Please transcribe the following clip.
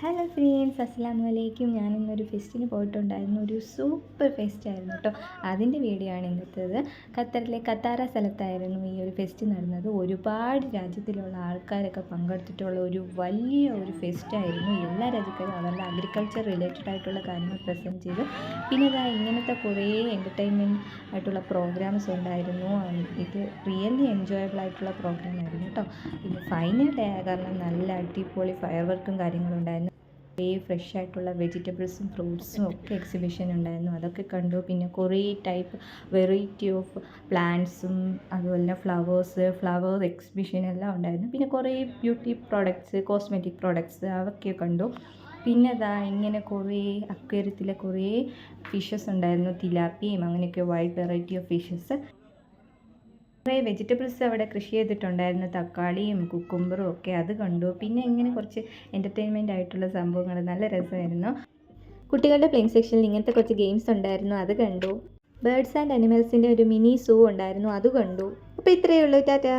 Hello friends, അസ്സലാമു അലൈക്കും. ഞാനിന്നൊരു ഫെസ്റ്റിന് പോയിട്ടുണ്ടായിരുന്നു. ഒരു സൂപ്പർ ഫെസ്റ്റ് ആയിരുന്നു കേട്ടോ. അതിൻ്റെ വീഡിയോ ആണ് ഇന്നത്തേത്. ഖത്തറിലെ കത്താറ സ്ഥലത്തായിരുന്നു ഈ ഒരു ഫെസ്റ്റ് നടന്നത്. ഒരുപാട് രാജ്യത്തിലുള്ള ആൾക്കാരൊക്കെ പങ്കെടുത്തിട്ടുള്ള ഒരു വലിയ ഫെസ്റ്റായിരുന്നു. എല്ലാ രാജ്യക്കാരും അവരുടെ അഗ്രികൾച്ചർ റിലേറ്റഡ് ആയിട്ടുള്ള കാര്യങ്ങൾ പ്രസൻറ്റ് ചെയ്തു. പിന്നെ ഇതാ ഇങ്ങനത്തെ കുറേ എൻ്റർടൈൻമെൻറ്റ് ആയിട്ടുള്ള പ്രോഗ്രാംസ് ഉണ്ടായിരുന്നു. ഇത് റിയലി എൻജോയബിൾ ആയിട്ടുള്ള പ്രോഗ്രാം ആയിരുന്നു കേട്ടോ. പിന്നെ ഫൈനൽ ഡേ കാരണം നല്ല അടിപൊളി ഫയർ വർക്കും കാര്യങ്ങളും ഉണ്ടായിരുന്നു. ഫ്രഷ് ആയിട്ടുള്ള വെജിറ്റബിൾസും ഫ്രൂട്ട്സും ഒക്കെ എക്സിബിഷൻ ഉണ്ടായിരുന്നു. അതൊക്കെ കണ്ടു. പിന്നെ കുറേ ടൈപ്പ് വെറൈറ്റി ഓഫ് പ്ലാന്റ്സും അതുപോലെ ഫ്ലവർ എക്സിബിഷൻ എല്ലാം ഉണ്ടായിരുന്നു. പിന്നെ കുറേ ബ്യൂട്ടി പ്രോഡക്ട്സ്, കോസ്മെറ്റിക് പ്രോഡക്ട്സ് അതൊക്കെ കണ്ടു. പിന്നെ അതാ ഇങ്ങനെ കുറേ അക്വേറിയത്തിലെ കുറേ ഫിഷസ് ഉണ്ടായിരുന്നു. തിലാപ്പിയും അങ്ങനെയൊക്കെ വൈഡ് വെറൈറ്റി ഓഫ് ഫിഷസ്. കുറേ വെജിറ്റബിൾസ് അവിടെ കൃഷി ചെയ്തിട്ടുണ്ടായിരുന്നു. തക്കാളിയും കുക്കുംബറും ഒക്കെ അത് കണ്ടു. പിന്നെ ഇങ്ങനെ കുറച്ച് എൻ്റർടൈൻമെൻ്റ് ആയിട്ടുള്ള സംഭവങ്ങൾ നല്ല രസമായിരുന്നു. കുട്ടികളുടെ പ്ലേയിങ് സെക്ഷനിൽ ഇങ്ങനത്തെ കുറച്ച് ഗെയിംസ് ഉണ്ടായിരുന്നു, അത് കണ്ടു. ബേർഡ്സ് ആൻഡ് അനിമൽസിൻ്റെ ഒരു മിനി സൂ ഉണ്ടായിരുന്നു, അത് കണ്ടു. അപ്പോൾ ഇത്രയേ ഉള്ളൂ. ടാറ്റാ.